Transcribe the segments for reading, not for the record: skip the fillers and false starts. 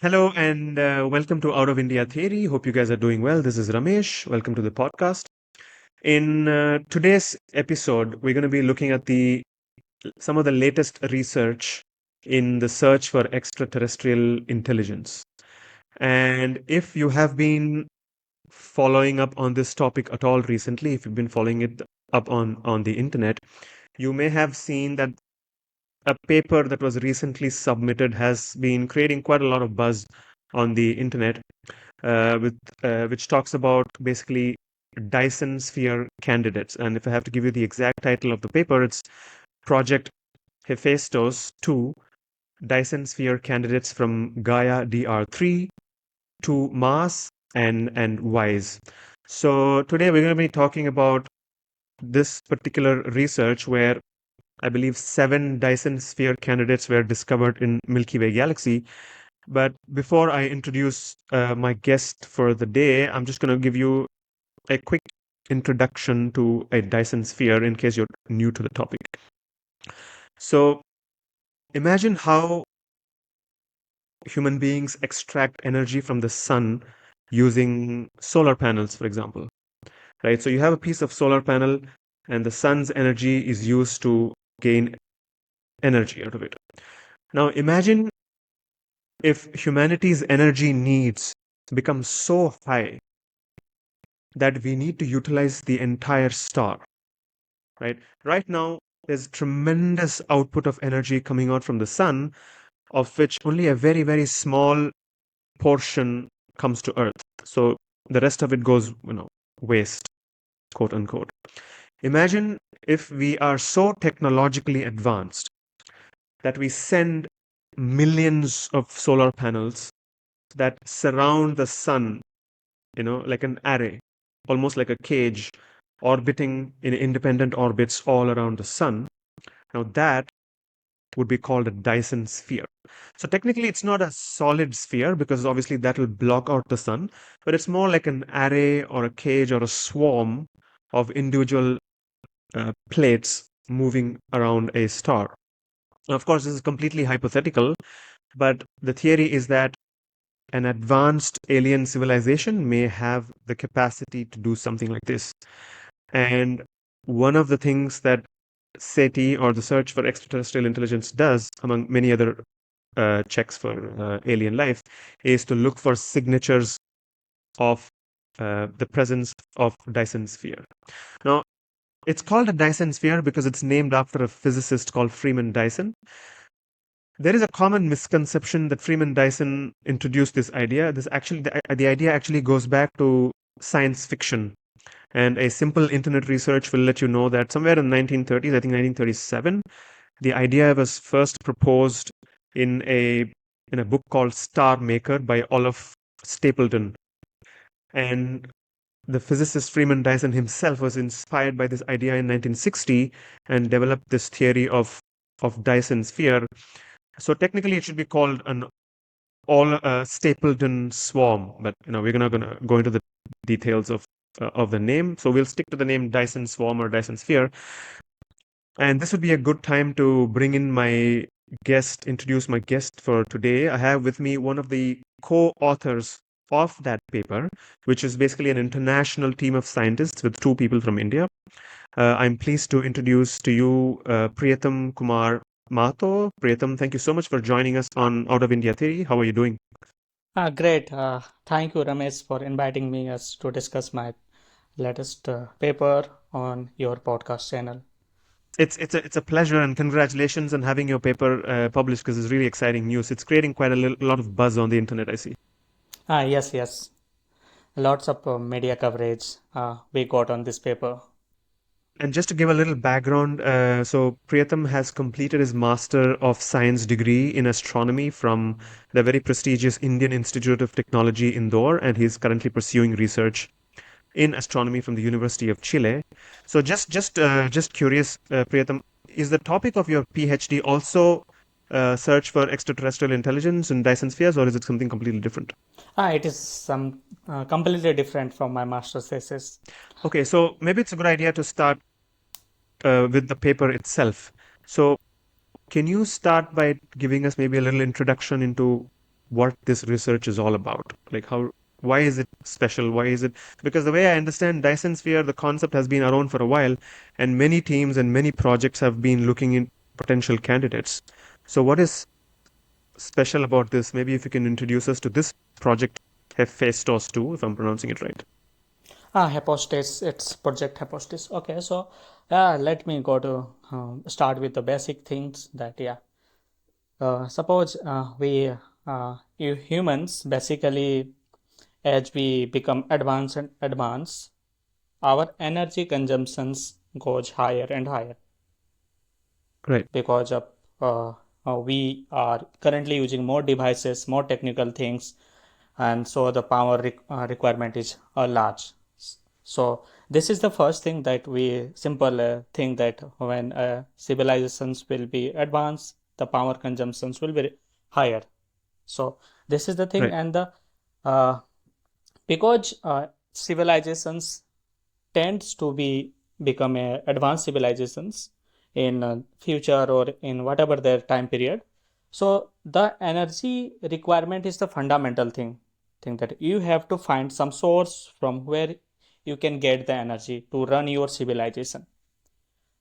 Hello and welcome to Out of India Theory. Hope you guys are doing well. This is Ramesh. Welcome to the podcast. In today's episode, we're going to be looking at the some of the latest research in the search for extraterrestrial intelligence. And if you have been following up on this topic at all recently, if you've been following it up on the internet, you may have seen that a paper that was recently submitted has been creating quite a lot of buzz on the internet, which talks about basically Dyson Sphere Candidates. And if I have to give you the exact title of the paper, it's Project Hephaistos 2 Dyson Sphere Candidates from Gaia DR3 to Mars and WISE. So today we're going to be talking about this particular research where I believe 7 Dyson Sphere candidates were discovered in Milky Way Galaxy. But before I introduce my guest for the day, I'm just going to give you a quick introduction to a Dyson Sphere in case you're new to the topic. So imagine how human beings extract energy from the sun using solar panels, for example, right? So you have a piece of solar panel and the sun's energy is used to gain energy out of it. Now imagine if humanity's energy needs become so high that we need to utilize the entire star, right? Right now, there's tremendous output of energy coming out from the sun, of which only a very, very small portion comes to Earth. So the rest of it goes, waste, quote unquote. Imagine if we are so technologically advanced that we send millions of solar panels that surround the sun, like an array, almost like a cage, orbiting in independent orbits all around the sun. Now that would be called a Dyson sphere. So technically it's not a solid sphere because obviously that will block out the sun, but it's more like an array or a cage or a swarm of individual plates moving around a star. Now, of course, this is completely hypothetical, but the theory is that an advanced alien civilization may have the capacity to do something like this. And one of the things that SETI, or the Search for Extraterrestrial Intelligence, does, among many other checks for alien life, is to look for signatures of the presence of Dyson sphere. Now, it's called a Dyson sphere because it's named after a physicist called Freeman Dyson. There is a common misconception that Freeman Dyson introduced this idea. The idea actually goes back to science fiction. And a simple internet research will let you know that somewhere in the 1930s, I think 1937, the idea was first proposed in a book called Star Maker by Olaf Stapleton. And the physicist Freeman Dyson himself was inspired by this idea in 1960 and developed this theory of Dyson sphere. So technically, it should be called an all Stapleton swarm, but we're not gonna go into the details of the name. So we'll stick to the name Dyson swarm or Dyson sphere. And this would be a good time to bring in my guest, introduce my guest for today. I have with me one of the co-authors of that paper, which is basically an international team of scientists with 2 people from India. I'm pleased to introduce to you Priyatam Mahto. Priyatam, thank you so much for joining us on Out of India Theory. How are you doing? Great. Thank you, Ramesh, for inviting me us to discuss my latest paper on your podcast channel. It's a pleasure and congratulations on having your paper published because it's really exciting news. It's creating quite a lot of buzz on the internet, I see. Yes, yes. Lots of media coverage we got on this paper. And just to give a little background, so Priyatam has completed his Master of Science degree in astronomy from the very prestigious Indian Institute of Technology, Indore, and he's currently pursuing research in astronomy from the University of Chile. So just curious, Priyatam, is the topic of your PhD also search for extraterrestrial intelligence in Dyson spheres, or is it something completely different? It is some completely different from my master's thesis. Okay, so maybe it's a good idea to start with the paper itself. So can you start by giving us maybe a little introduction into what this research is all about. Like why is it special? Why is it? Because the way I understand Dyson Sphere, the concept has been around for a while, and many teams and many projects have been looking in potential candidates. So what is special about this? Maybe if you can introduce us to this project Hephaistos too, if I'm pronouncing it right. Hephaestus, it's Project Hephaestus. Okay, so let me go to start with the basic things that suppose you humans basically, as we become advanced and advanced, our energy consumptions goes higher and higher Right, because of we are currently using more devices, more technical things, and so the power requirement is large. So this is the first thing that we simple think that when civilizations will be advanced, the power consumptions will be higher. So this is the thing, right, and the uh, because civilizations tends to be become advanced civilizations in future or in whatever their time period. So the energy requirement is the fundamental thing that you have to find some source from where you can get the energy to run your civilization.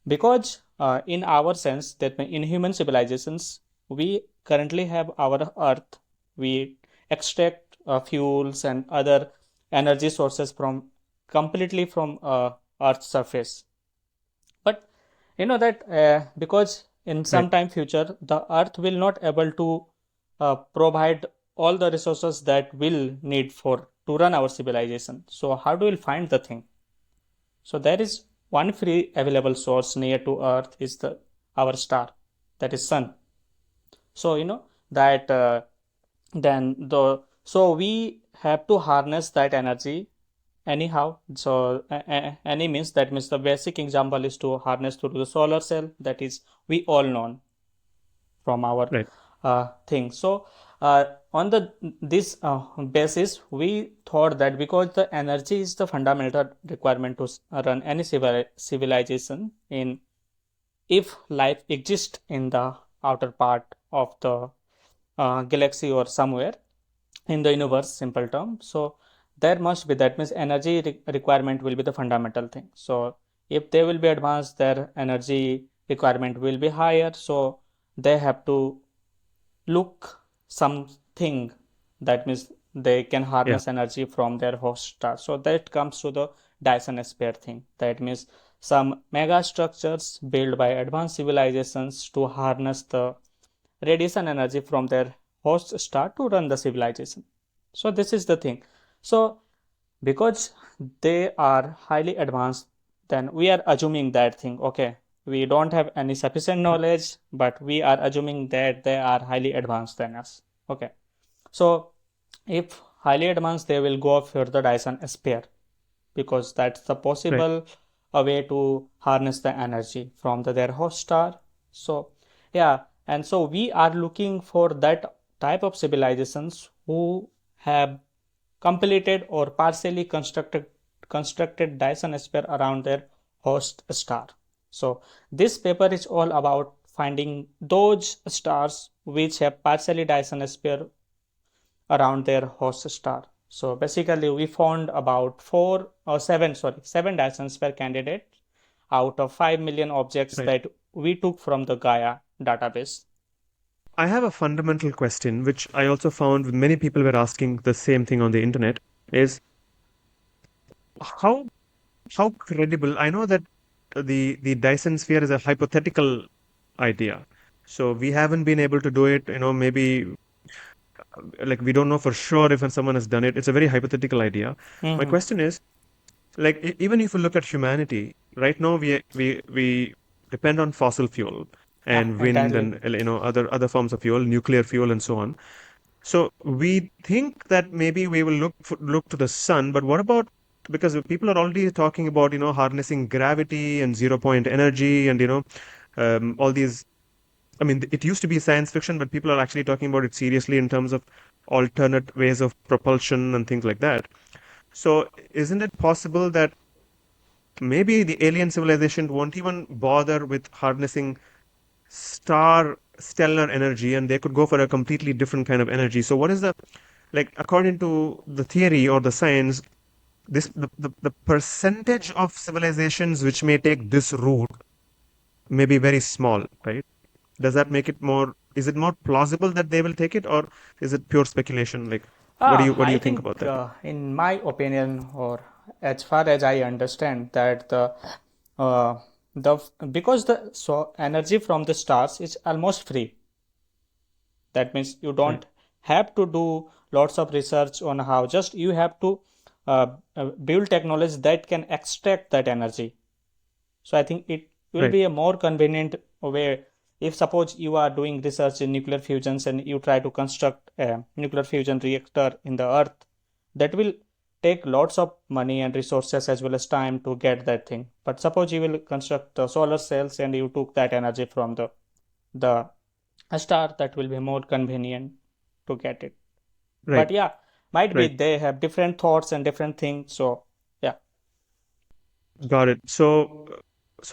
Because in our sense that in human civilizations we currently have our earth, we extract fuels and other energy sources from completely from earth's surface. But you know that because in right. some time future the earth will not able to provide all the resources that will need for to run our civilization. So how do we find the thing? So there is one free available source near to Earth is the our star, that is Sun. So that then the so we have to harness that energy anyhow. So any means that means the basic example is to harness through the solar cell, that is we all know from our Right. thing. So on the this basis, we thought that because the energy is the fundamental requirement to run any civilization in if life exists in the outer part of the galaxy or somewhere in the universe, simple term. So there must be, that means energy requirement will be the fundamental thing. So if they will be advanced, their energy requirement will be higher. So they have to look something, that means they can Yeah. harness energy from their host star. So that comes to the Dyson Sphere thing. That means some mega structures built by advanced civilizations to harness the radiation energy from their host star to run the civilization. So this is the thing. So because they are highly advanced, then we are assuming that thing, okay, we don't have any sufficient knowledge, but we are assuming that they are highly advanced than us. Okay, so if highly advanced, they will go for the Dyson Sphere because that's the Right. possible a way to harness the energy from their host star. So yeah, and so we are looking for that type of civilizations who have completed or partially constructed Dyson sphere around their host star. So this paper is all about finding those stars which have partially Dyson sphere around their host star. So basically, we found about seven Dyson Sphere candidates out of 5 million objects Right. that we took from the Gaia database. I have a fundamental question, which I also found many people were asking the same thing on the internet, is how how credible? I know that the Dyson sphere is a hypothetical idea, so we haven't been able to do it. Maybe like we don't know for sure if someone has done it. It's a very hypothetical idea. My Mm-hmm. question is, like, even if you look at humanity, right now we depend on fossil fuel Yeah, and wind entirely. and other forms of fuel, nuclear fuel and so on. So we think that maybe we will look to the sun, but what about, because people are already talking about harnessing gravity and zero point energy and all these. I mean, it used to be science fiction, but people are actually talking about it seriously in terms of alternate ways of propulsion and things like that. So isn't it possible that maybe the alien civilization won't even bother with harnessing star stellar energy, and they could go for a completely different kind of energy. So what is the, like, according to the theory or the science, the percentage of civilizations which may take this route may be very small, right? Does that make it more, is it more plausible that they will take it, or is it pure speculation? Like, what do I you think about think, that? in my opinion, or as far as I understand, that uh, the because the energy from the stars is almost free. That means you Right, don't have to do lots of research on how. Just you have to build technology that can extract that energy. So I think it will right, be a more convenient way. If suppose you are doing research in nuclear fusions and you try to construct a nuclear fusion reactor in the earth, that will take lots of money and resources as well as time to get that thing. But suppose you will construct the solar cells and you took that energy from the a star, that will be more convenient to get it. right, But yeah, might be right. they have different thoughts and different things. So yeah. Got it. So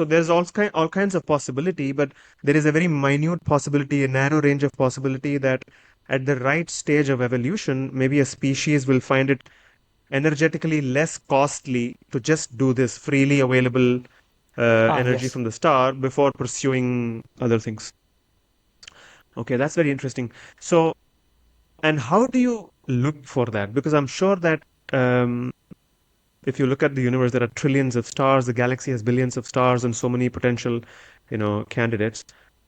there's all kinds of possibility, but there is a very minute possibility, a narrow range of possibility that at the right stage of evolution, maybe a species will find it energetically less costly to just do this freely available energy Yes. from the star before pursuing other things. Okay, that's very interesting. So, and how do you look for that? Because I'm sure that um, if you look at the universe, there are trillions of stars. The galaxy has billions of stars and so many potential, candidates.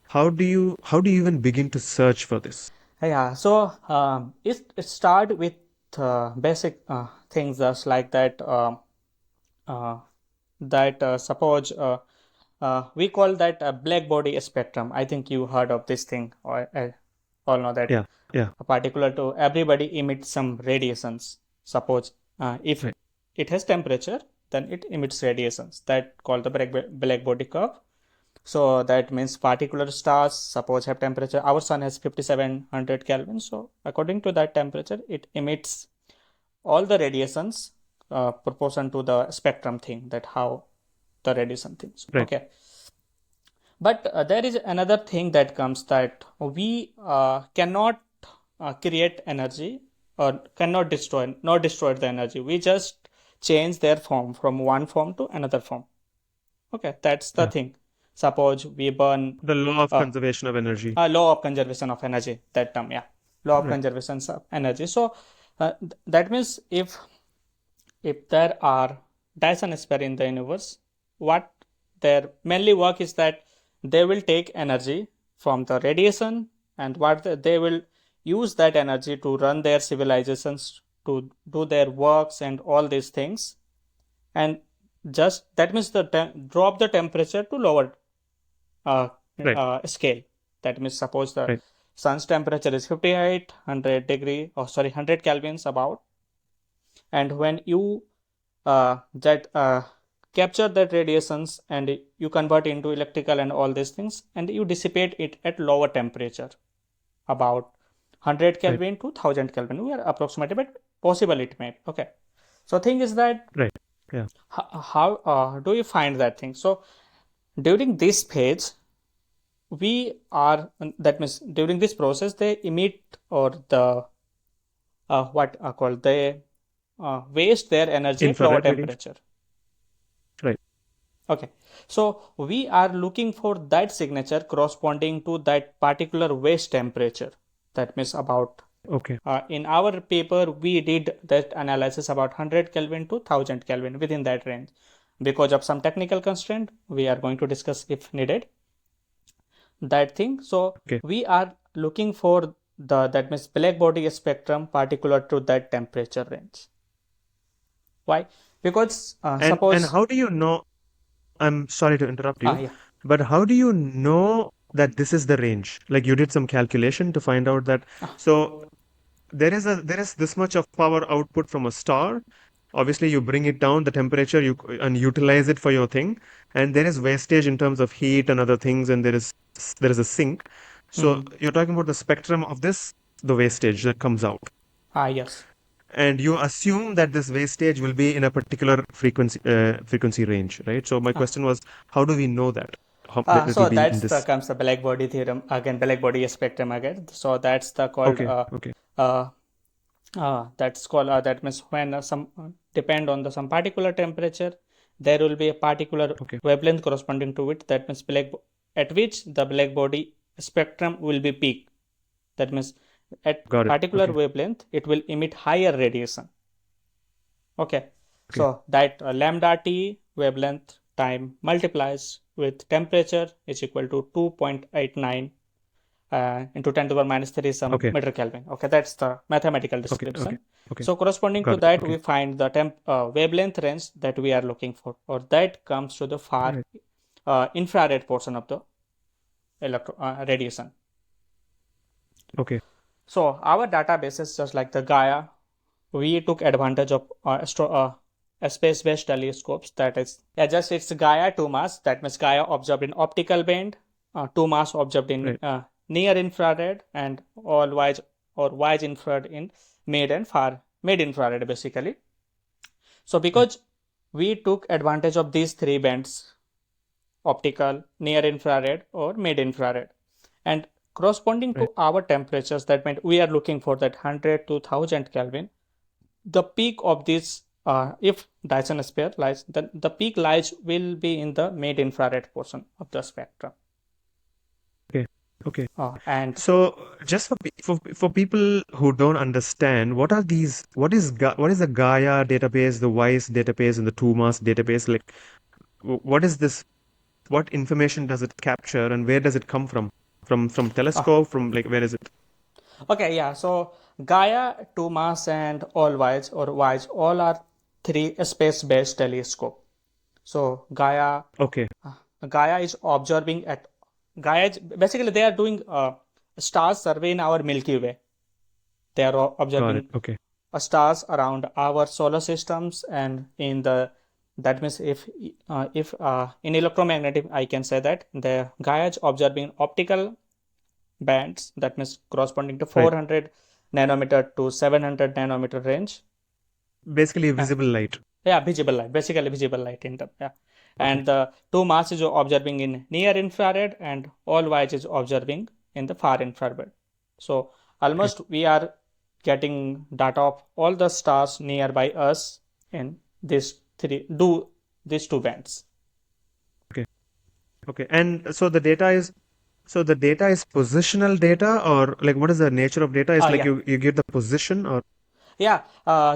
How do you even begin to search for this? Yeah, so it start with basic things just like that. Uh, that suppose we call that a black body spectrum. I think you heard of this thing, or all know that Yeah, yeah, particular to everybody emits some radiations. Suppose if right, it has temperature, then it emits radiations that called the black body curve. So that means particular stars suppose have temperature. Our sun has 5700 Kelvin. So according to that temperature, it emits all the radiations proportion to the spectrum thing, that how the radiation things. right, Okay. But there is another thing that comes, that we cannot create energy, or cannot destroy, not destroy the energy. We just change their form from one form to another form. Okay, that's the yeah. thing. Suppose we burn The law of uh, conservation of energy. a law of conservation of energy, that term, yeah, law of Right, conservation of energy. So that means if there are Dyson sphere in the universe, what their mainly work is that they will take energy from the radiation, and they will use that energy to run their civilizations, to do their works and all these things. And just that means drop the temperature to lower uh, right, scale. That means suppose the right, sun's temperature is 5800 degree, or sorry, 100 kelvins about, and when you that capture that radiations and you convert into electrical and all these things, and you dissipate it at lower temperature, about 100 right, kelvin to 1000 kelvin, we are approximating, but possible it may. Okay, so thing is that right. Yeah. how do you find that thing? So during this phase, we are that means during this process they emit, or the what are called, they waste their energy at lower Infrared radiation. temperature. Right. Okay, so we are looking for that signature corresponding to that particular waste temperature. That means about Okay. in our paper we did that analysis about 100 Kelvin to 1000 Kelvin, within that range. Because of some technical constraint, we are going to discuss if needed that thing. So Okay. we are looking for the, that means black body spectrum particular to that temperature range. Why? Because And suppose how do you know? I'm sorry to interrupt you, yeah. but how do you know that this is the range? Like you did some calculation to find out that. So there is this much of power output from a star. Obviously, you bring it down the temperature, and utilize it for your thing, and there is wastage in terms of heat and other things, and there is a sink. So Mhm. you're talking about the spectrum of this, the wastage that comes out, Yes. and you assume that this wastage will be in a particular frequency range, right? So my Ah, question was, how do we know that? it will So be in that's the this. comes the black body theorem again, black body spectrum again. So that's the called Okay, okay, uh, that's called that means when some depend on the some particular temperature, there will be a particular okay. wavelength corresponding to it. That means at which the black body spectrum will be peak. That means at Got it. particular Okay, wavelength it will emit higher radiation. Okay, okay, so that lambda t wavelength time multiplies with temperature is equal to 2.89 into 10 to the power minus 3 some okay, meter Kelvin. Okay, that's the mathematical okay, okay, description. okay. So corresponding to Got it. that, Okay. we find the wavelength range that we are looking for, or that comes to the far Right. infrared portion of the radiation. Okay. So our database is just like the Gaia. We took advantage of space-based telescopes. That is, just it's Gaia 2 mass. That means Gaia observed in optical band, 2 mass observed in Right. near infrared, and all wide or wide infrared in mid and far mid infrared basically. So Right. because we took advantage of these three bands, optical, near infrared or mid infrared, and corresponding Right. to our temperatures, that meant we are looking for that 100 to 1000 Kelvin. The peak of this, if Dyson sphere lies, then the peak lies will be in the mid infrared portion of the spectrum. Okay. Okay. And So, just for people who don't understand, what are these? What is the Gaia database, the WISE database, and the 2MAS database? Like, what is this? What information does it capture, and where does it come from? From uh, telescope? From like where is it? okay, yeah. So Gaia, 2MAS, and all WISE or WISE all are three space-based telescope. So Okay. Gaia is observing at Gaia is, basically they are doing star survey in our Milky Way. They are Got it. observing Okay. stars around our solar systems, and in the that means if in electromagnetic I can say that the Gaia is observing optical bands, that means corresponding to Right. 400 nanometer to 700 nanometer range. Basically, Uh, visible light. yeah, visible light, basically visible light in the yeah. Okay. And the 2MAS is observing in near infrared, and all WISE is observing in the far infrared. So Okay. almost we are getting data of all the stars nearby us in these two bands. Okay. Okay. And so the data is positional data, or like what is the nature of data? Is like Yeah, you get the position, or yeah.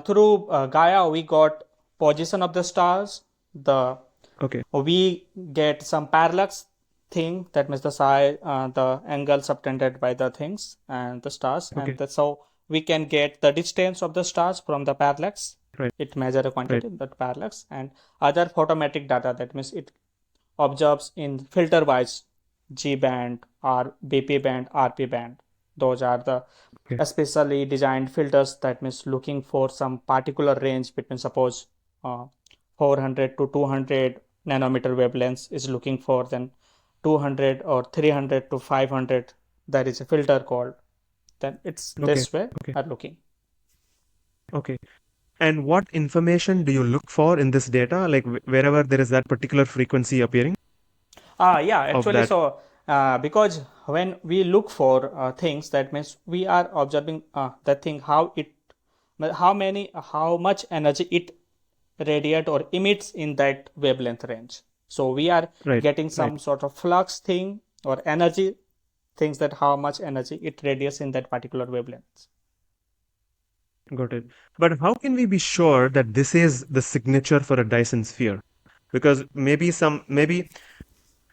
Through Gaia, we got position of the stars. The okay. we get some parallax thing, that means the size, the angle subtended by the things and the stars, and Okay. that's how we can get the distance of the stars from the parallax. Right. It measure a Right. quantity that parallax, and other photometric data, that means it observes in filter wise G band or BP band, RP band. Those are the Okay. especially designed filters, that means looking for some particular range between suppose 400 to 200 nanometer wavelengths is looking for, then 200 or 300 to 500, there is a filter called, then it's Okay. this way Okay. are looking. Okay. And what information do you look for in this data? Like wherever there is that particular frequency appearing Yeah, of actually, that. so because when we look for things, that means we are observing the thing how much energy it radiate or emits in that wavelength range. So we are Right. getting Right. some sort of flux thing or energy things, that how much energy it radiates in that particular wavelength. Got it. But how can we be sure that this is the signature for a Dyson sphere? Because maybe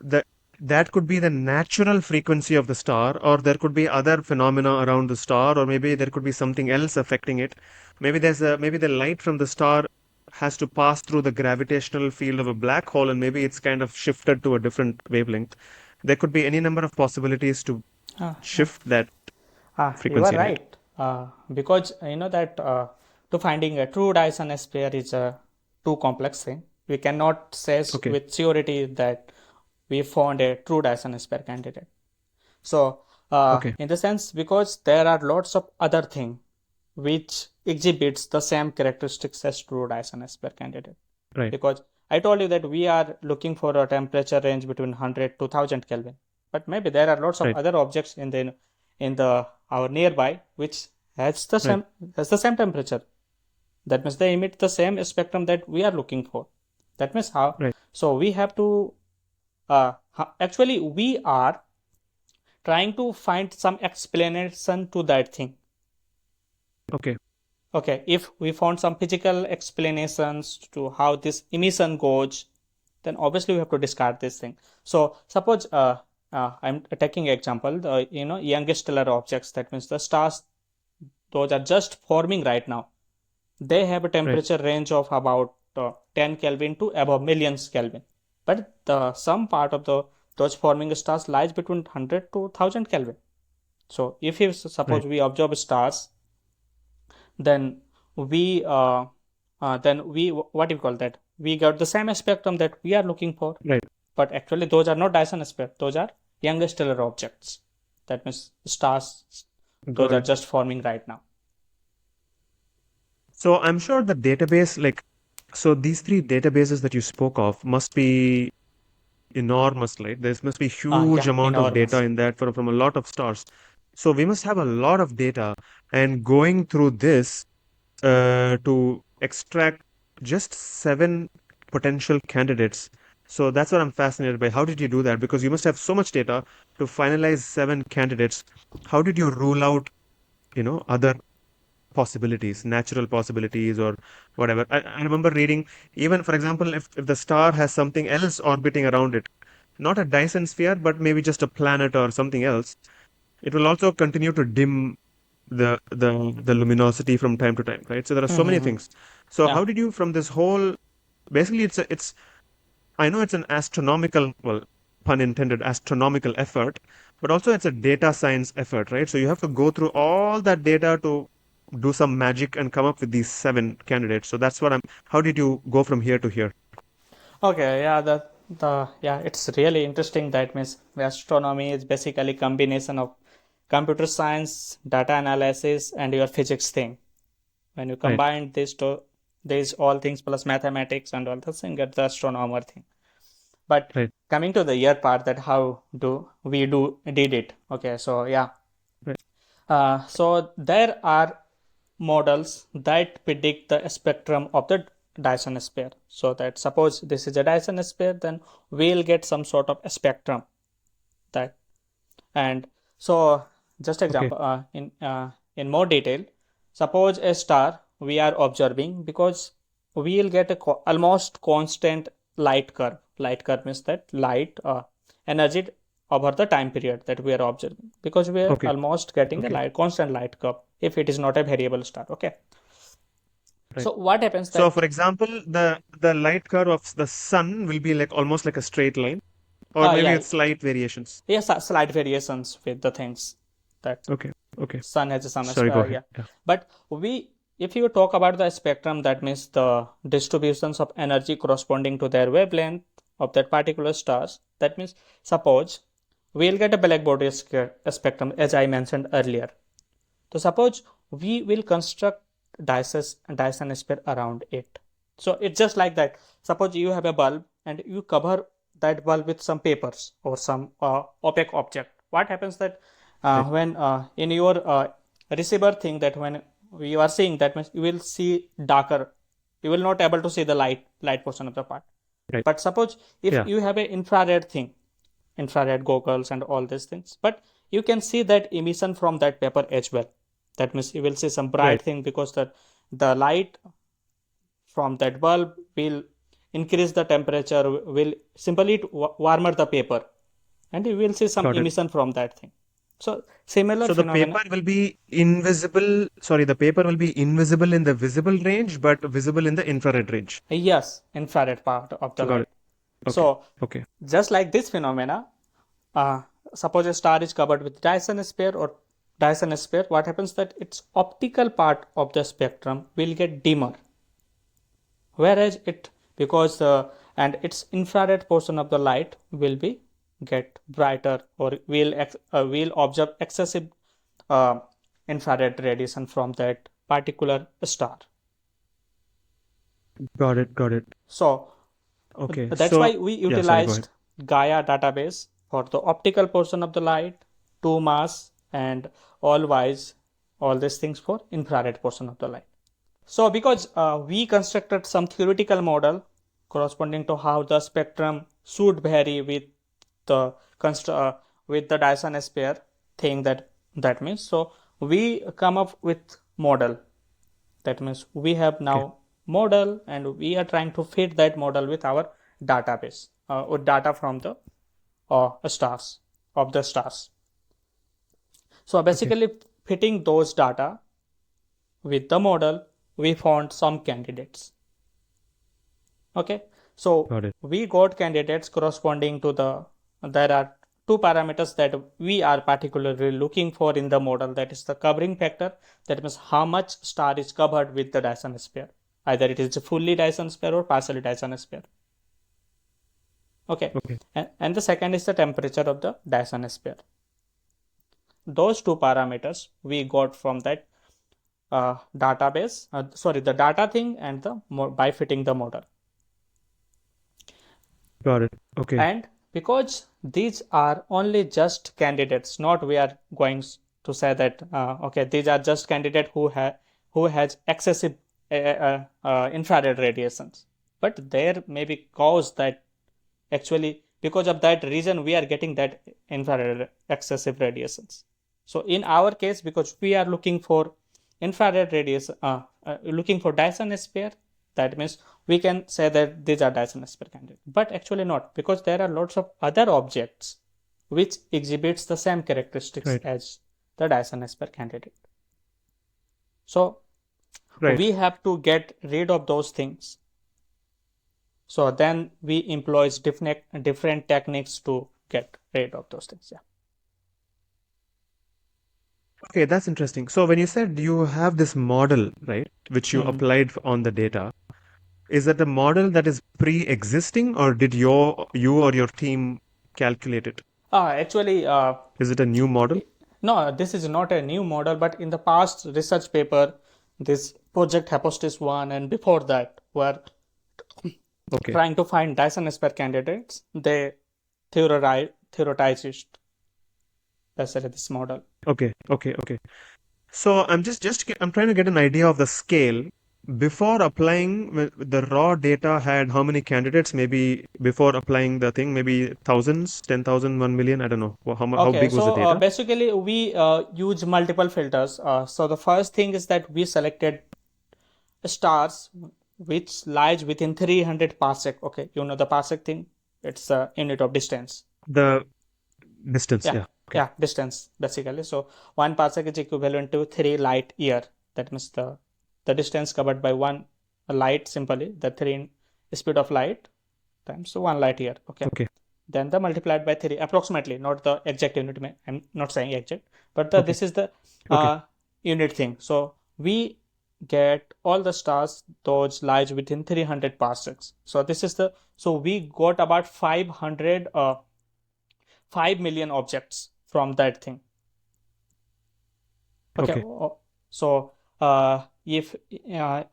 that that could be the natural frequency of the star, or there could be other phenomena around the star, or maybe there could be something else affecting it. Maybe the light from the star has to pass through the gravitational field of a black hole, and maybe it's kind of shifted to a different wavelength. There could be any number of possibilities to Ah, ah, shift that you are frequency, right? right. Because you know that to finding a true Dyson sphere is a too complex thing. We cannot say Okay. with surety that we found a true Dyson sphere candidate. So, Okay. in the sense, because there are lots of other things which exhibits the same characteristics as true Dyson sphere candidate. Right. Because I told you that we are looking for a temperature range between 100 to 1000 Kelvin. But maybe there are lots of Right. other objects in the our nearby which has the Right. same temperature. That means they emit the same spectrum that we are looking for. That means how? Right. So we have to actually we are trying to find some explanation to that thing. Okay. Okay, if we found some physical explanations to how this emission goes, then obviously we have to discard this thing. So suppose I'm taking example, the youngest stellar objects, that means the stars, those are just forming right now. They have a Right. temperature range of about 10 Kelvin to above millions Kelvin. But some part of those forming stars lies between 100 to 1000 Kelvin. So if you suppose Right. we observe stars, then we what do you call that? We got the same spectrum that we are looking for. Right. But actually those are not Dyson spheres. Those are younger stellar objects. That means stars. Those Got are it. just forming right now. So I'm sure the database, so these three databases that you spoke of must be enormous, right? There must be huge Yeah, amount of data enormous. in that from a lot of stars. So we must have a lot of data, and going through this to extract just 7 potential candidates. So that's what I'm fascinated by. How did you do that? Because you must have so much data to finalize 7 candidates. How did you rule out, other possibilities, natural possibilities, or whatever? I remember reading, even for example, if the star has something else orbiting around it, not a Dyson sphere, but maybe just a planet or something else, it will also continue to dim the luminosity from time to time, right? So there are so many Mm-hmm. things. So Yeah. how did you, from this whole, basically it's I know it's an astronomical, well, pun intended, astronomical effort, but also it's a data science effort, right? So you have to go through all that data to do some magic and come up with these 7 candidates. So that's what I'm, how did you go from here to here? Okay, yeah, it's really interesting. That means astronomy is basically combination of computer science, data analysis, and your physics thing. When you Right, combine these all things plus mathematics and all this, and get the astronomer thing. But right, coming to the year part, that how do we did it? Okay, so yeah, right. so there are models that predict the spectrum of the Dyson sphere. So that suppose this is a Dyson sphere, then we'll get some sort of a spectrum that. And so just Okay, example in more detail, suppose a star we are observing, because we'll get a almost constant light curve. Light curve means that light energy over the time period that we are observing, because we are okay, almost getting a okay, light constant light curve if it is not a variable star. Okay, right. so what happens So that for example, the light curve of the sun will be like almost like a straight line, or maybe yeah, with slight variations. yes, slight variations with the things that Okay, okay. sun has some Sorry, go ahead. yeah. Yeah. But if you talk about the spectrum, that means the distributions of energy corresponding to their wavelength of that particular stars. That means suppose we'll get a black body spectrum, as I mentioned earlier. So suppose we will construct Dyson sphere around it. So it's just like that. Suppose you have a bulb and you cover that bulb with some papers or some opaque object. What happens that Right, when in your receiver thing, that when you are seeing, that means you will see darker. You will not able to see the light portion of the part. right. But suppose if Yeah, you have a infrared thing, infrared goggles and all these things, but you can see that emission from that paper as well. That means you will see some bright right. thing, because the light from that bulb will increase the temperature, will simply warmer the paper, and you will see some Got it. emission from that thing. So similar So the phenomena. paper will be invisible. Sorry, the paper will be invisible in the visible range, but visible in the infrared range. Yes, infrared part of the Got light. it. Okay. So Okay. just like this phenomena, uh, suppose a star is covered with Dyson sphere or Dyson sphere, what happens that its optical part of the spectrum will get dimmer, whereas it, because and its infrared portion of the light will be get brighter, or will observe excessive uh, infrared radiation from that particular star. Got it. Got it. So Okay. That's why So, we yeah, sorry, go ahead. utilized Gaia database for the optical portion of the light, 2 mass, and all wise, all these things for infrared portion of the light. So because we constructed some theoretical model corresponding to how the spectrum should vary with the with the Dyson Sphere thing, that means, so we come up with model. That means we have Okay. now model, and we are trying to fit that model with our database, or data from the stars, of the stars. So Okay. basically fitting those data with the model, we found some candidates. Okay, so Got it. we got candidates corresponding to there are two parameters that we are particularly looking for in the model. That is the covering factor. That means how much star is covered with the Dyson sphere. Either it is a fully Dyson sphere or partially Dyson sphere. Okay, Okay. and the second is the temperature of the Dyson sphere. Those two parameters we got from that database. The data thing and by fitting the model. Got it. Okay. And because these are only just candidates, not we are going to say that okay, these are just candidate who has excessive infrared radiations, but there may be cause that actually because of that reason we are getting that infrared excessive radiations. So in our case, because we are looking for infrared radiation, looking for Dyson sphere, that means we can say that these are Dyson sphere candidates, but actually not, because there are lots of other objects which exhibits the same characteristics Right. as the Dyson sphere candidate. So Right. we have to get rid of those things. So then we employs different techniques to get rid of those things. Yeah. Okay, that's interesting. So when you said you have this model, right, which you Mhm. applied on the data, is that a model that is pre-existing, or did you or your team calculate it? Actually, Is it a new model? no, this is not a new model, but in the past research paper, this Project Hephaistos 1 and before that were Okay. trying to find Dyson sphere candidates. They theoretized basically this model. Okay. Okay. Okay. So I'm trying to get an idea of the scale. Before applying, the raw data had how many candidates? Maybe before applying the thing, maybe thousands, 10,000, 1 million. I don't know. How Okay, big was the so data? basically we use multiple filters. So the first thing is that we selected stars which lies within 300 parsec. Okay, you know the parsec thing. It's a unit of distance. The distance. Yeah, Yeah. Okay. yeah, distance basically. So 1 parsec is equivalent to 3 light year. That means the distance covered by one light, simply the 3 speed of light times 1 light year. Okay. Okay. Then the multiplied by 3 approximately, not the exact unit. I'm not saying exact, but Okay. this is the Okay. unit thing. So we get all the stars those lies within 300 parsecs. So this is so we got about 5 million objects from that thing. Okay. Okay. So if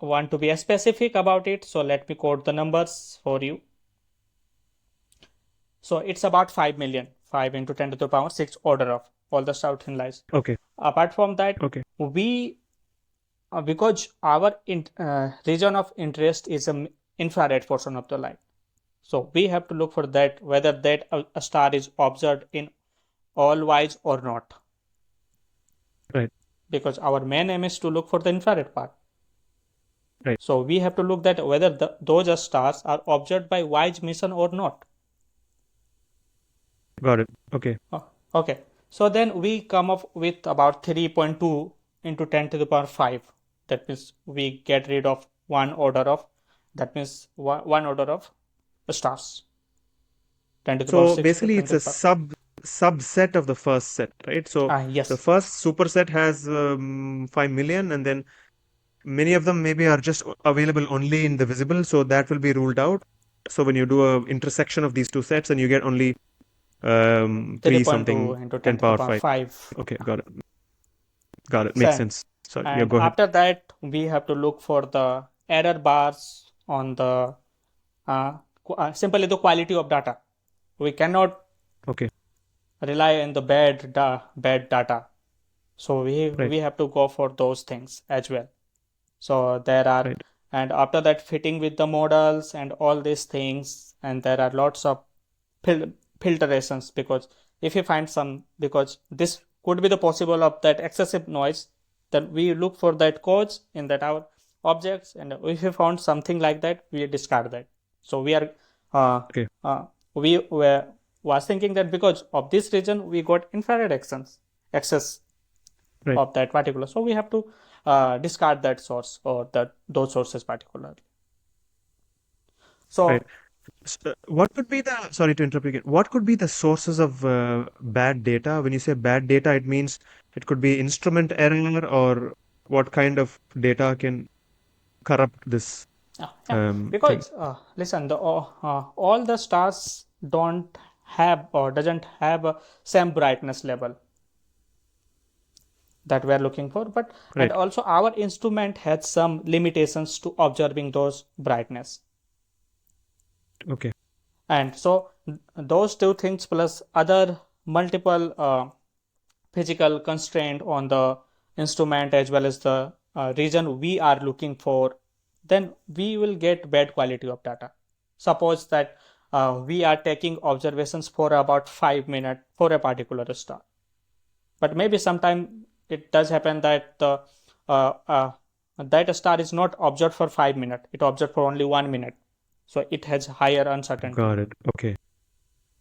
want to be specific about it, so let me quote the numbers for you. So it's about 5 million, 5 into 10 to the power 6 order of all the south thin lies. Okay. Apart from that, Okay. we because our region of interest is an infrared portion of the light. So we have to look for that, whether that a star is observed in all wise or not. Right. Because our main aim is to look for the infrared part. Right. So we have to look that whether those stars are observed by wise mission or not. Got it. Okay. Okay. So then we come up with about 3.2 into 10 to the power 5. That means we get rid of one order of, that means one order of stars. 10 to the power So 6 to basically, 10 it's to a the power. subset of the first set, right? So the Yes. first superset has 5 million, and then many of them maybe are just available only in the visible, so that will be ruled out. So when you do a intersection of these two sets, and you get only 3 3.2 something, into 10 10 to the power power 5. 5. Okay, got it. Got it. Makes So, sense. Sorry, yeah, and go ahead. after that, we have to look for the error bars on the simply the quality of data. We cannot Okay. rely on the bad data. So Right. we have to go for those things as well. So there are, Right. and after that fitting with the models and all these things, and there are lots of filtrations, because if you find some, because this could be the possible of that excessive noise, then we look for that cause in that our objects, and if we found something like that, we discard that. So we are uh, Okay. we were was thinking that because of this reason we got infrared excess Right. of that particular, so we have to discard that source or that those sources particularly. Right. So What could be the, sorry to interrupt you again, what could be the sources of bad data? When you say bad data, it means it could be instrument error, or what kind of data can corrupt this yeah, thing? because listen, the all the stars don't have or doesn't have a same brightness level that we are looking for, but and Right. also our instrument has some limitations to observing those brightness. Okay. And so those two things plus other multiple physical constraint on the instrument as well as the region we are looking for, then we will get bad quality of data. Suppose that we are taking observations for about 5 minutes for a particular star, but maybe sometime it does happen that the uh, uh, that star is not observed for 5 minutes, it observed for only 1 minute, so it has higher uncertainty. Got it. Okay.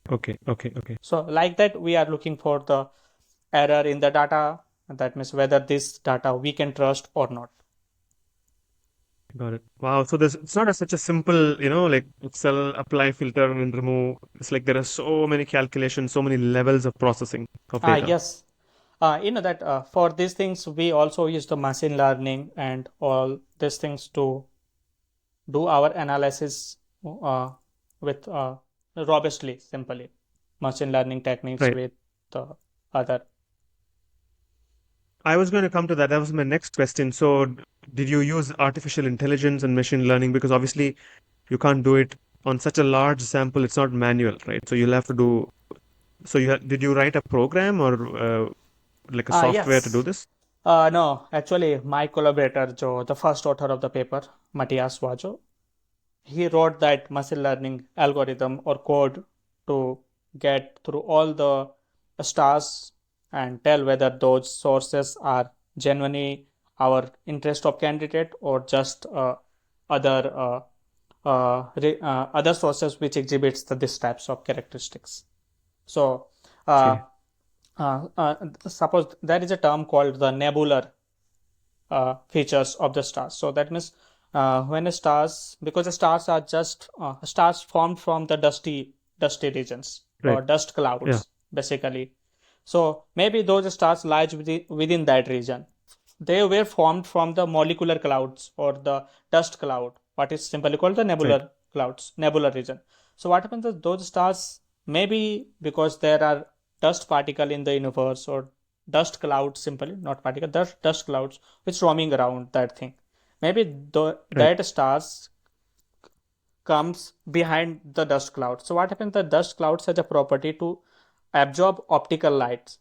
Okay. Okay. Okay. So like that we are looking for the error in the data, that means whether this data we can trust or not. Got it. Wow. So there's, it's not such a simple, like Excel, apply, filter, and remove. It's like there are so many calculations, so many levels of processing of data. Yes, that for these things we also use the machine learning and all these things to do our analysis with robustly, simply machine learning techniques Right. with the other. I was going to come to that. That was my next question. So, did you use artificial intelligence and machine learning? Because obviously, you can't do it on such a large sample. It's not manual, right? So you'll have to do. So did you write a program, or like a software to do Yes. this? No, actually, my collaborator, Joe, the first author of the paper, Matthias Vajo, he wrote that machine learning algorithm or code to get through all the stars and tell whether those sources are genuinely our interest of candidate or just other other sources which exhibits this types of characteristics. So uh, Okay. suppose there is a term called the nebular features of the stars. So that means when a stars, because the stars are just stars formed from the dusty regions or Right. dust Yeah. clouds basically. So maybe those stars lies within that region. They were formed from the molecular clouds or the dust cloud, what is simply called the Right. nebular clouds, nebular region. So what happens is those stars, maybe because there are dust particle in the universe or dust clouds, simply not particle, dust clouds which roaming around that thing, maybe Right. that stars comes behind the dust cloud. So what happens, the dust clouds has a property to absorb optical lights.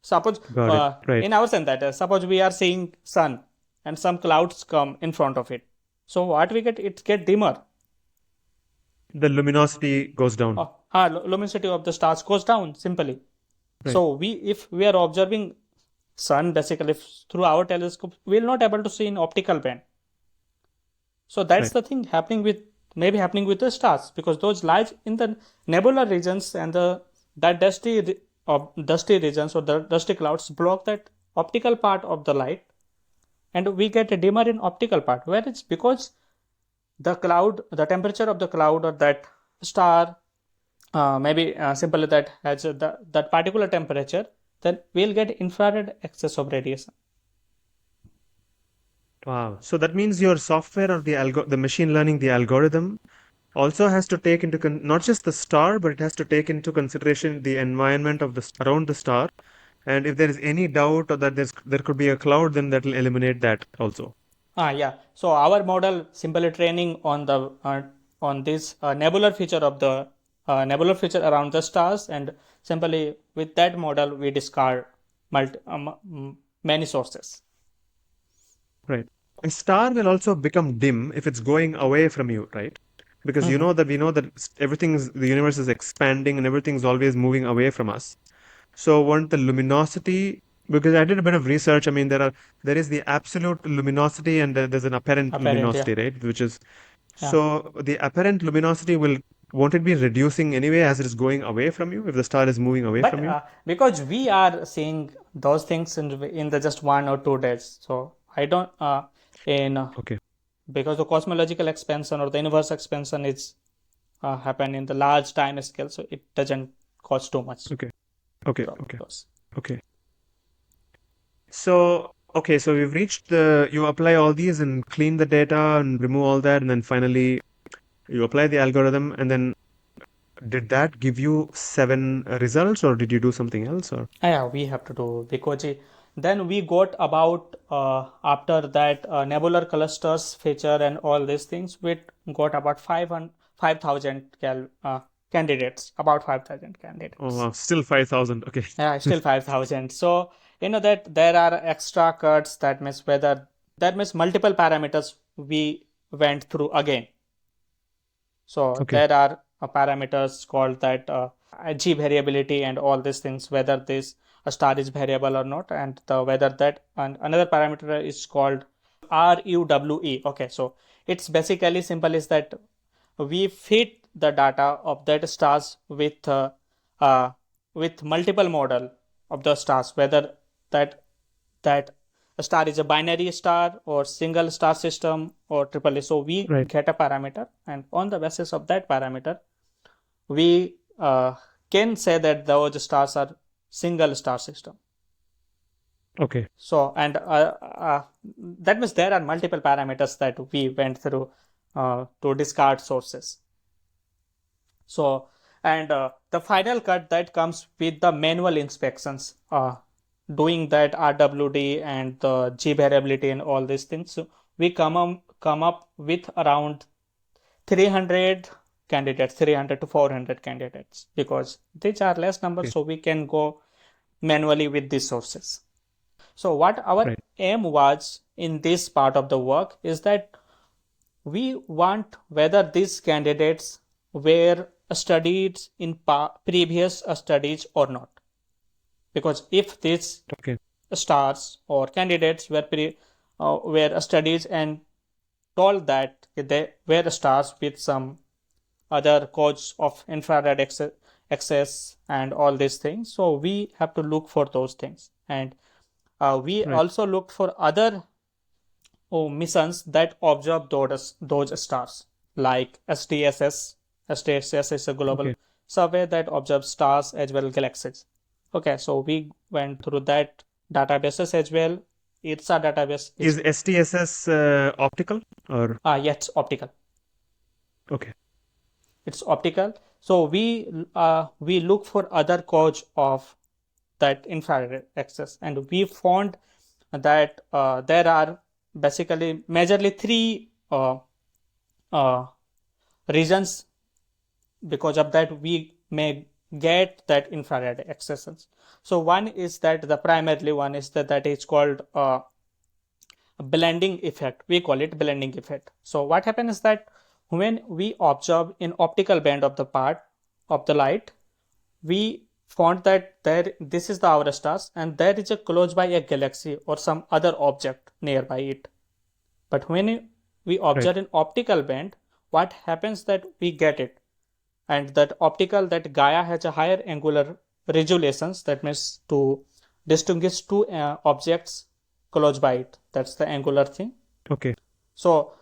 Suppose Got it. Right. in our sense that suppose we are seeing sun and some clouds come in front of it, so what we get, it get dimmer. The luminosity goes down. Luminosity of the stars goes down simply. Right. So we, if we are observing sun basically through our telescope, we will not able to see in optical band. So that's Right. the thing happening with, maybe happening with the stars, because those lies in the nebular regions and the that dusty regions or the dusty clouds block that optical part of the light, and we get a dimmer in optical part, where it's because the cloud, the temperature of the cloud or that star, maybe simply that has that particular temperature, then we'll get infrared excess of radiation. Wow. So that means your software or the machine learning, the algorithm also has to take into not just the star, but it has to take into consideration the environment of around the star. And if there is any doubt or that there could be a cloud, then that will eliminate that also. Yeah. So our model simply training on the on this nebular feature of the nebular feature around the stars, and simply with that model we discard many sources. Right. And star will also become dim if it's going away from you, right? Because Mhm. we know that the universe is expanding and everything's always moving away from us. So won't the luminosity, because I did a bit of research, I mean, there is the absolute luminosity and there's an apparent Apparent, yeah. luminosity, right? Which is, Yeah. so the apparent luminosity won't it be reducing anyway as it is going away from you if the star is moving away But from you? because we are seeing those things in the just 1 or 2 days, so I don't in Okay, because the cosmological expansion or the universe expansion is happen in the large time scale, so it doesn't cost too much okay, okay, problem okay, those. okay. So, okay, so we've reached you apply all these and clean the data and remove all that, and then finally you apply the algorithm, and then did that give you seven results, or did you do something else, or? Yeah, we have to do because then we got about after that nebular clusters feature and all these things, we got about 5,000 candidates, about 5,000 Oh, candidates. wow, still 5,000. Okay. Yeah, still 5,000. So you know that there are extra cuts, that means multiple parameters we went through again. So Okay. there are parameters called that G variability and all these things, whether this a star is variable or not, and the whether that, and another parameter is called RUWE. Okay, so it's basically simple is that we fit the data of that stars uh, with multiple model of the stars, whether that that a star is a binary star or single star system or triple A. So we Right. get a parameter, and on the basis of that parameter, we can say that those stars are single star system. Okay. So, and that means there are multiple parameters that we went through to discard sources. So, and the final cut that comes with the manual inspections, doing that RWD and the G variability and all these things. So we come up with around 300 candidates, 300 to 400 candidates, because these are less numbers, Okay. so we can go manually with these sources. So what our Right. aim was in this part of the work is that we want whether these candidates were studied in previous studies or not. Because if these Okay. stars or candidates were studies and told that they were stars with some other cause of infrared excess and all these things, so we have to look for those things. And we Right. also looked for other missions that observe those stars, like SDSS. SDSS is a global Okay. survey that observes stars as well as galaxies. Okay, so we went through that databases as well. IRSA database is Is STSS optical or? yes, optical. Okay. It's optical. So we look for other cause of that infrared excess, and we found that there are basically majorly three uh, reasons because of that we may get that infrared excesses. So one is that the primarily one is that is called blending effect. We call it blending effect. So what happens is that when we observe in optical band of the part of the light, we found that this is the our stars and there is a close by a galaxy or some other object nearby it. But when we Right. observe in optical band, what happens that we get it, and that optical that Gaia has a higher angular resolutions, that means to distinguish two objects close by it. That's the angular thing. Okay. So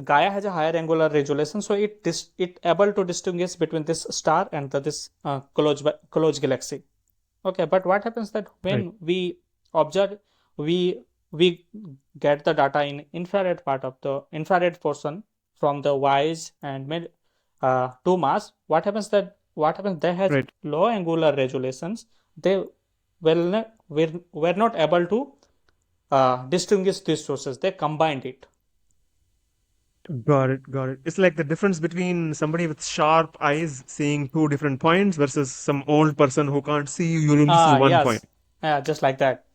Gaia has a higher angular resolution, so it able to distinguish between this star and this close galaxy. Okay, but what happens that Right. when we observe, we get the data in infrared part of the infrared portion from the Y's and mid to Mars. What happens that what happens? They has Right. low angular resolutions. They were not able to distinguish these sources. They combined it. Got it, got it. It's like the difference between somebody with sharp eyes seeing two different points versus some old person who can't see, you only see Ah, one point. yes, yeah, just like that.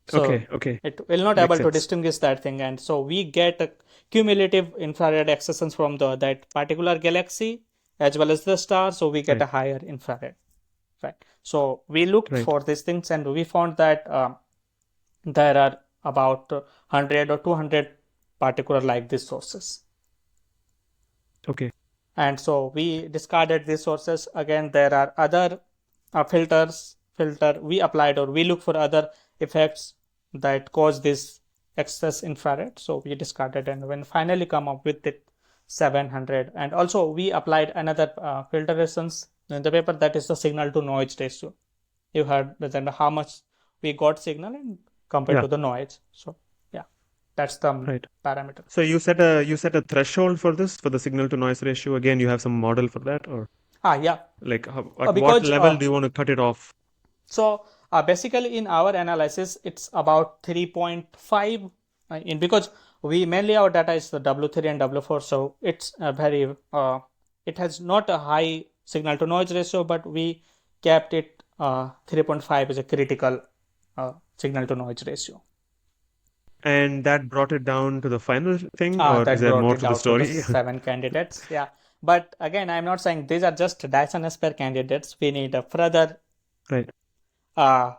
So Okay, okay. it will not Makes able to sense. distinguish that thing, and so we get a cumulative infrared accretions from the that particular galaxy as well as the star. So we get Right, a higher infrared, right? So we looked right. for these things, and we found that there are about 100 or 200 particular like these sources. Okay, And so we discarded these sources. Again, there are other filter we applied, or we look for other effects that cause this excess infrared. So we discarded, and when finally come up with it 700. And also we applied another filtrations in the paper, that is the signal to noise ratio. You heard that how much we got signal and compared yeah, to the noise. So yeah, that's the right. parameter. So you set a threshold for this, for the signal to noise ratio. Again, you have some model for that, or Yeah, like at what because level do you want to cut it off? so basically in our analysis, it's about 3.5 in because we mainly our data is the W3 and W4, so it's very it has not a high signal to noise ratio, but we kept it 3.5 as a critical signal to noise ratio. And that brought it down to the final thing, or is That there brought more it to the out to the story? 7 candidates. Yeah, but again, I'm not saying these are just Dyson Sphere candidates. We need a further Right, uh,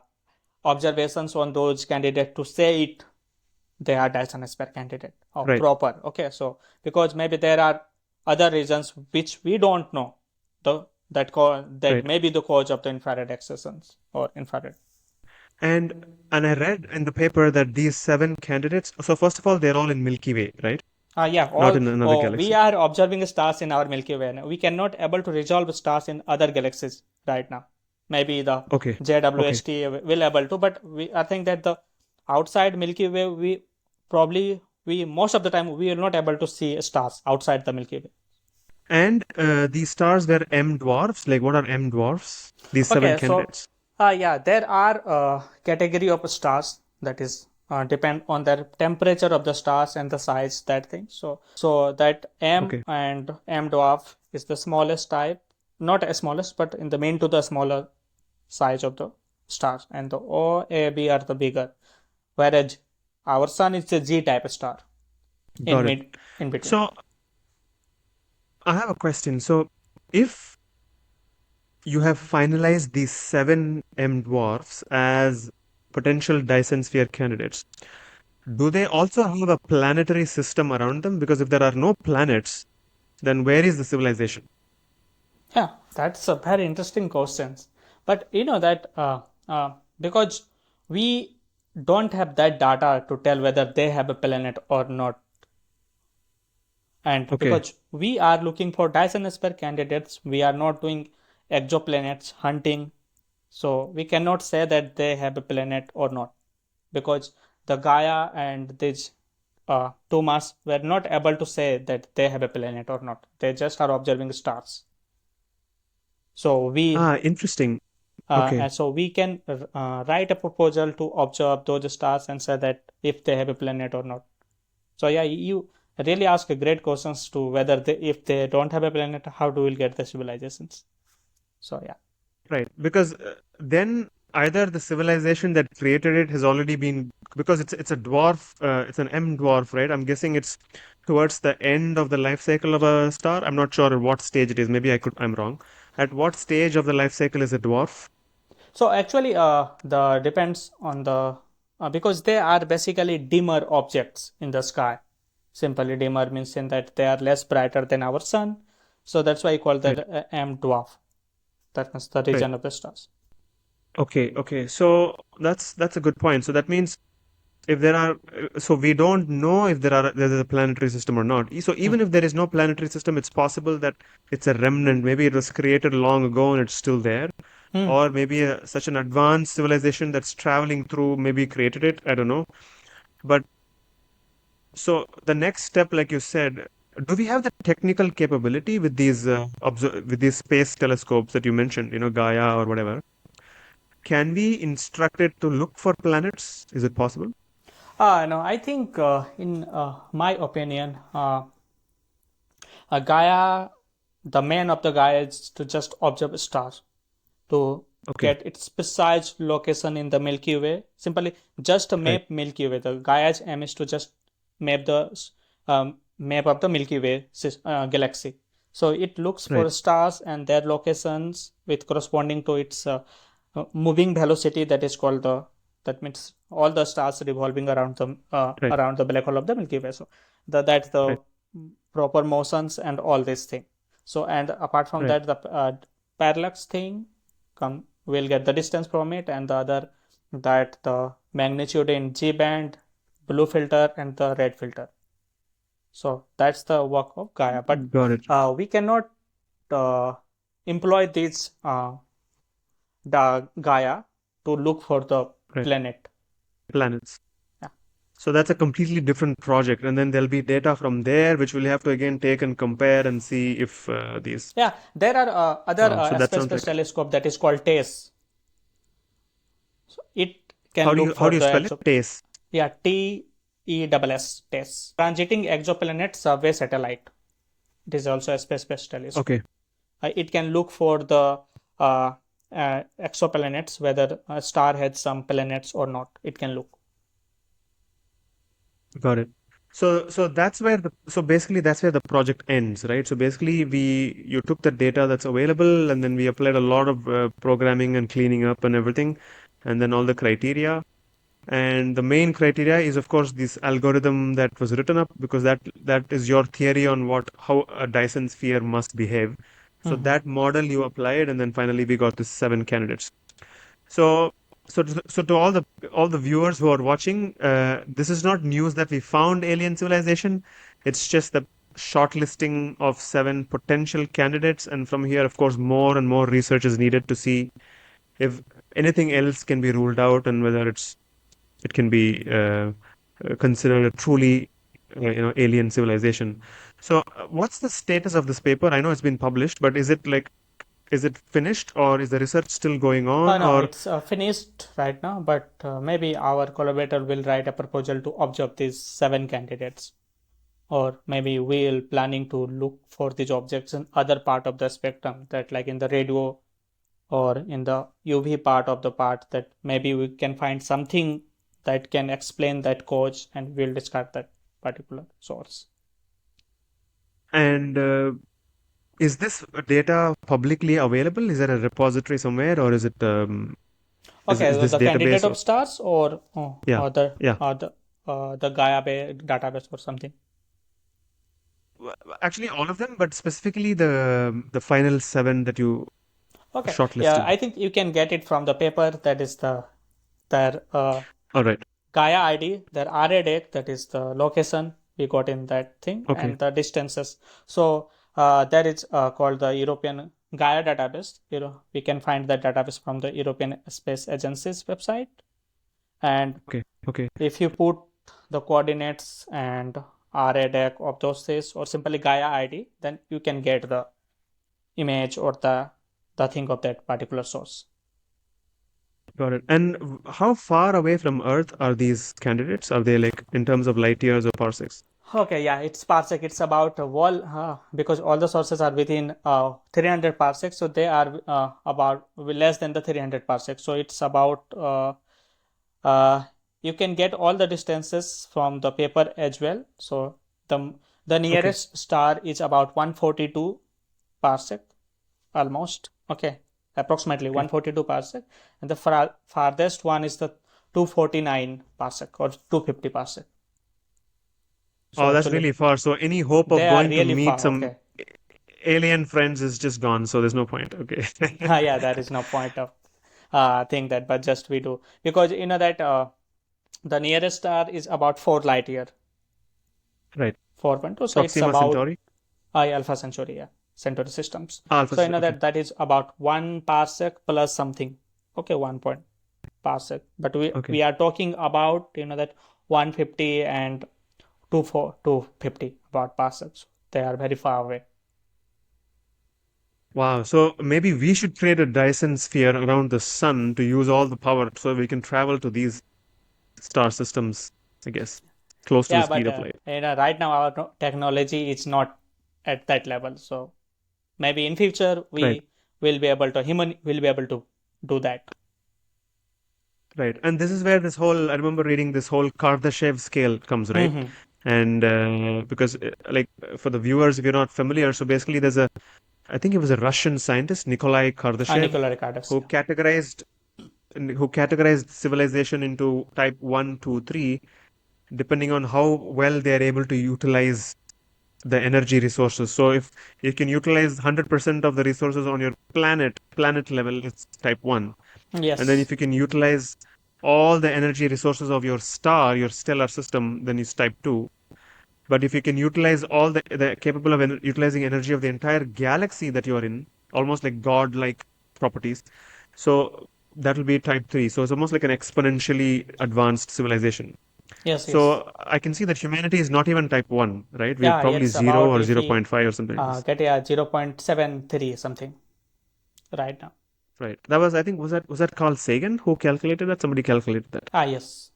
observations on those candidates to say it they are Dyson Sphere candidate or right, proper. Okay, so because maybe there are other reasons which we don't know, the that right. may be the cause of the infrared excessions or infrared. And I read in the paper that these seven candidates. So first of all, they're all in Milky Way, right? Yeah, Not all in another we galaxy. are observing stars in our Milky Way. We cannot able to resolve stars in other galaxies right now. Maybe the Okay, okay. JWST will able to, but I think that the outside Milky Way we probably we most of the time we are not able to see stars outside the Milky Way. And these stars were M dwarfs. Like, what are M dwarfs? These seven Okay, so candidates. yeah, there are category of stars that is depend on the temperature of the stars and the size that thing. So that M Okay, and M dwarf is the smallest type, not as smallest, but in the mean to the smaller size of the stars, and the O, A, B are the bigger. Whereas our sun is a G type star got it. in between. So I have a question. So if you have finalized these seven M dwarfs as potential Dyson Sphere candidates, do they also have a planetary system around them? Because if there are no planets, then where is the civilization? Yeah, that's a very interesting question. But you know that because we don't have that data to tell whether they have a planet or not, and Okay. because we are looking for Dyson Sphere candidates, we are not doing exoplanets hunting, so we cannot say that they have a planet or not because the Gaia and these Thomas were not able to say that they have a planet or not. They just are observing stars. So we Ah, interesting. Okay. and so we can write a proposal to observe those stars and say that if they have a planet or not. So yeah, you really ask a great questions to whether if they don't have a planet, how do we get the civilizations? So yeah. Right. Because then either the civilization that created it has already been, because it's a dwarf, it's an M dwarf, right? I'm guessing it's towards the end of the life cycle of a star. I'm not sure at what stage it is. Maybe I'm wrong. At what stage of the life cycle is a dwarf? So actually, the depends on the because they are basically dimmer objects in the sky. Simply dimmer means in that they are less brighter than our sun. So that's why I call Right. that M dwarf. That is the Right. region of the stars. Okay. Okay. So that's a good point. So that means if there are, so we don't know if there's a planetary system or not. So Hmm. even if there is no planetary system, it's possible that it's a remnant. Maybe it was created long ago and it's still there. Hmm. Or maybe such an advanced civilization that's traveling through maybe created it. I don't know. But so the next step, like you said, do we have the technical capability with these with these space telescopes that you mentioned, Gaia or whatever? Can we instruct it to look for planets? Is it possible? No, I think in my opinion, Gaia, the main of the Gaia is to just observe stars to Okay, get its precise location in the Milky Way. Simply just right, map Milky Way. The Gaia's aim is to just map the map of the Milky Way galaxy. So it looks for right, stars and their locations with corresponding to its moving velocity. That is called the, that means all the stars revolving right, around the black hole of the Milky Way. So that's the right, proper motions and all these things. So and apart from right. that, the parallax thing come, we'll get the distance from it, and the other, that the magnitude in G band, blue filter, and the red filter. So that's the work of Gaia. But Got it. we cannot uh, employ these the Gaia to look for the Right. planet. Planets. Yeah, So that's a completely different project, and then there'll be data from there, which we'll have to again take and compare and see if these. yeah. There are other Wow. So that space sounds based like. telescope that is called TACE. So it can How do look you how for do you the spell it? TACE. yeah, TESS, TACE, transiting exoplanet survey satellite. It is also a space-based telescope. Okay, It can look for the exoplanets, whether a star has some planets or not. It can look. got it. So that's where so basically that's where the project ends, right? So basically you took the data that's available and then we applied a lot of programming and cleaning up and everything, and then all the criteria. And the main criteria is, of course, this algorithm that was written up because that is your theory on how a Dyson sphere must behave. So Mhm. that model you applied, and then finally we got the 7 candidates. So so to all the viewers who are watching, this is not news that we found alien civilization. It's just the shortlisting of 7 potential candidates, and from here, of course, more and more research is needed to see if anything else can be ruled out and whether it can be considered a truly alien civilization. So what's the status of this paper? I know it's been published, but is it finished or is the research still going on No, or it's finished right now, but maybe our collaborator will write a proposal to observe these 7 candidates. Or maybe we'll planning to look for these objects in other part of the spectrum, that like in the radio or in the UV part of the part, that maybe we can find something that can explain that cause, and we'll discard that particular source. and is this data publicly available? Is there a repository somewhere or is it Okay, is so this the candidate database of or stars, or yeah, yeah. the Gaia database or something. Actually all of them, but specifically the final 7 that you Okay, yeah, shortlisted. I think you can get it from the paper, that is their All right. Gaia ID, their RA date, that is the location we got in that thing, Okay. and the distances. So that is called the European Gaia database. We can find that database from the European Space Agency's website. And Okay. Okay. if you put the coordinates and RA deck of those things, or simply Gaia ID, then you can get the image or the thing of that particular source. Got it. And how far away from Earth are these candidates? Are they like in terms of light years or parsecs? Okay, yeah, it's parsec. It's about a wall because all the sources are within 300 parsecs, so they are about less than the 300 parsecs. So it's about uh, you can get all the distances from the paper as well. So the Okay. nearest star is about 142 parsec, almost. Okay, approximately Okay. 142 parsec, and the farthest one is the 249 parsec or 250 parsec. So Oh, that's actually, really far. So any hope of they are going to really meet far. some Okay. alien friends is just gone. So there's no point. Okay. Yeah, there is no point of think that, but just we do, because you know that the nearest star is about 4 light year, Right. 4.2. So it's Proxima about Centauri. Alpha Centauri, yeah, Centauri systems. Alpha. So you know Okay. that is about 1 parsec plus something. Okay, 1 parsec. But we Okay. are talking about that 150 and 250 about parsecs. They are very far away. Wow. So maybe we should create a Dyson sphere around the sun to use all the power so we can travel to these star systems, I guess, close to the Yeah, speed but of light. right now our technology is not at that level. So maybe in future Right. human will be able to do that. Right. And this is where this whole, I remember reading this whole Kardashev scale comes, right? Mm-hmm. And because, for the viewers, if you're not familiar, so basically I think it was a Russian scientist, Nikolai Kardashev, Nicola Ricardos, who yeah. categorized civilization into type 1, 2, 3, depending on how well they are able to utilize the energy resources. So if you can utilize 100% of the resources on your planet level, it's type 1. And then Yes. if you can utilize all the energy resources of your star, your stellar system, then it's type 2. But if you can utilize all the capable of utilizing energy of the entire galaxy that you're in, almost like god-like properties, so that will be type 3. So it's almost like an exponentially advanced civilization. Yes, yes. So I can see that humanity is not even type 1, right? We're Yeah, probably it's 0 about or if zero we point 0.5 or something like this. get a 0.73 something right now. Right. That was, I think, was that Carl Sagan who calculated that? Somebody calculated that. Yes.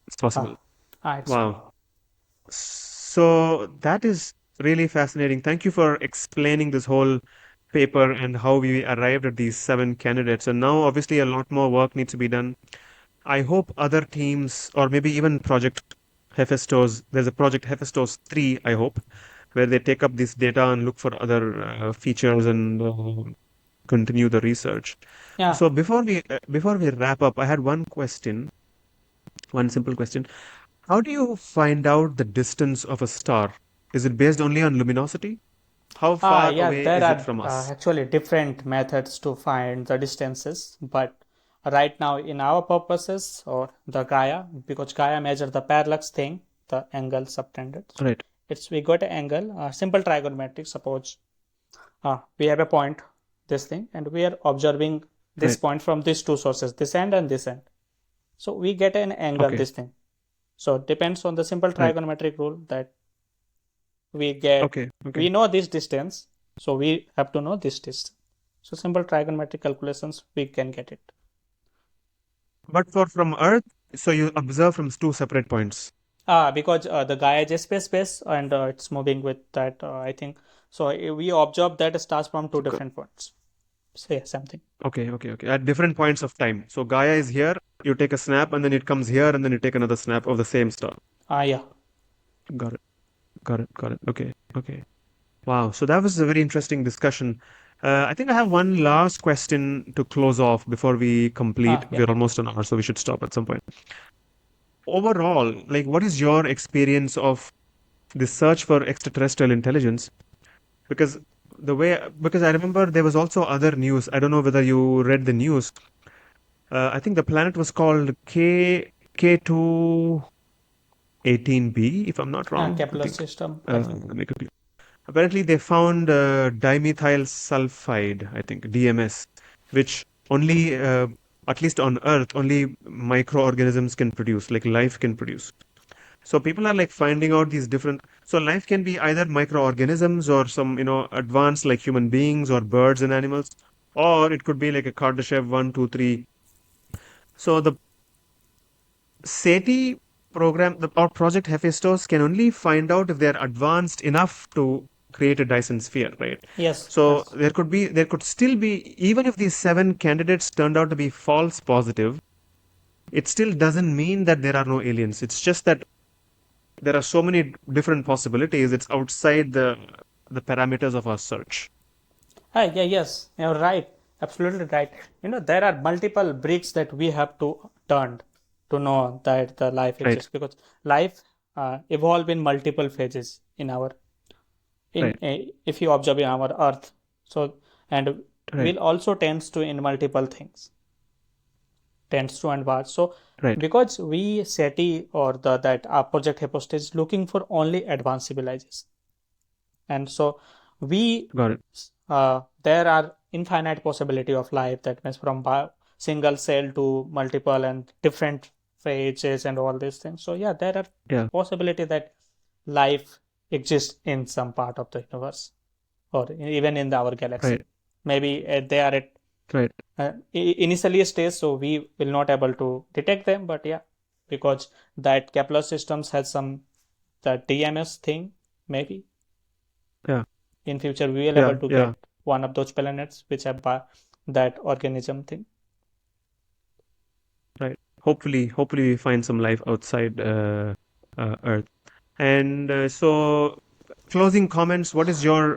It's possible. Ah, it's Wow. So that is really fascinating. Thank you for explaining this whole paper and how we arrived at these 7 candidates. And now, obviously, a lot more work needs to be done. I hope other teams, or maybe even Project Hephaistos, there's a Project Hephaistos 3, I hope, where they take up this data and look for other features and continue the research. yeah. So before we wrap up, I had one question, one simple question. How do you find out the distance of a star? Is it based only on luminosity? How far Yeah, away there is it are from us? actually different methods to find the distances, but right now in our purposes or the Gaia, because Gaia measure the parallax thing, the angle subtended. So Right, it's we got an angle, simple trigonometric. Suppose we have a point, this thing, and we are observing this right. point from these two sources, this end and this end. So we get an angle, Okay, this thing. So it depends on the simple right. trigonometric rule that we get, Okay, okay. we know this distance, so we have to know this distance. So simple trigonometric calculations, we can get it. But for from Earth, so you observe from two separate points. Because the Gaia is space and it's moving with that, I think. So we observe that it starts from two So, different points. Say something. okay, okay, okay. At different points of time. So Gaia is here, you take a snap, and then it comes here, and then you take another snap of the same star. Yeah. Got it, got it, got it. Okay, okay. Wow. So that was a very interesting discussion. I think I have one last question to close off before we complete. Yeah. We're almost an hour, so we should stop at some point. Overall, like, what is your experience of the search for extraterrestrial intelligence? Because because I remember there was also other news. I don't know whether you read the news. I think the planet was called K218b, if I'm not wrong. I Kepler think. system, like Let me quickly. Apparently, they found dimethyl sulfide, I think, DMS, which only, at least on Earth, only microorganisms can produce, like life can produce. So people are like finding out these different. So life can be either microorganisms or some, advanced like human beings or birds and animals, or it could be like a Kardashev 1, 2, 3. So the SETI program, or Project Hephaistos, can only find out if they're advanced enough to create a Dyson sphere, right? yes, So yes. there could still be, even if these 7 candidates turned out to be false positive, it still doesn't mean that there are no aliens. It's just that there are so many different possibilities. It's outside the parameters of our search. Yeah, yes, you're right. Absolutely right. There are multiple bricks that we have to turn to know that the life Right, exists because life evolve in multiple phases in our in right, if you observe in our Earth. So and right, will also tends to in multiple things tends to advance. So right. because we SETI or the that our Project Hephaestus is looking for only advanced civilizations, and so we Got it. there are infinite possibility of life that means from single cell to multiple and different phases and all these things. So yeah, there are Yeah, possibility that life exists in some part of the universe or even in our galaxy. right, Maybe they are at right, initially stage, so we will not able to detect them. But yeah, because that Kepler systems has some the DMS thing maybe. Yeah. In future, we will able Yeah. to Yeah. get one of those planets which have that organism thing. Right. Hopefully we find some life outside Earth. And so, closing comments. What is your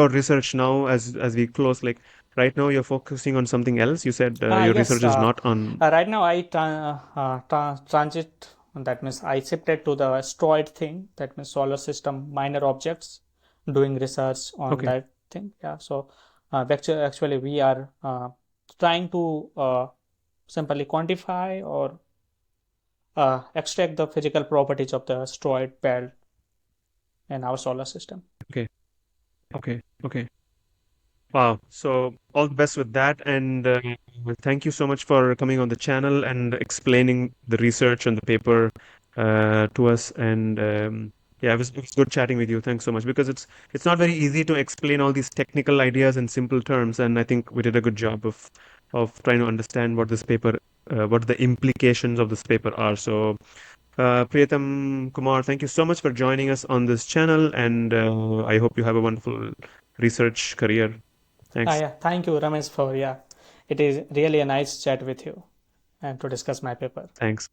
research now as we close? Like right now, you're focusing on something else. You said your Yes. research is not on. Right now, I transit. That means I shifted to the asteroid thing. That means solar system minor objects, doing research on Okay. that thing. Yeah. So, actually, we are trying to simply quantify or extract the physical properties of the asteroid belt in our solar system. Okay. Okay. Okay. Wow. So all the best with that, and thank you so much for coming on the channel and explaining the research and the paper to us. And yeah, it was good chatting with you. Thanks so much because it's not very easy to explain all these technical ideas in simple terms, and I think we did a good job of trying to understand what this paper, what the implications of this paper are. So, Priyatam Kumar, thank you so much for joining us on this channel, and I hope you have a wonderful research career. Thanks. Yeah. Thank you, Ramesh, for yeah. It is really a nice chat with you and to discuss my paper. Thanks.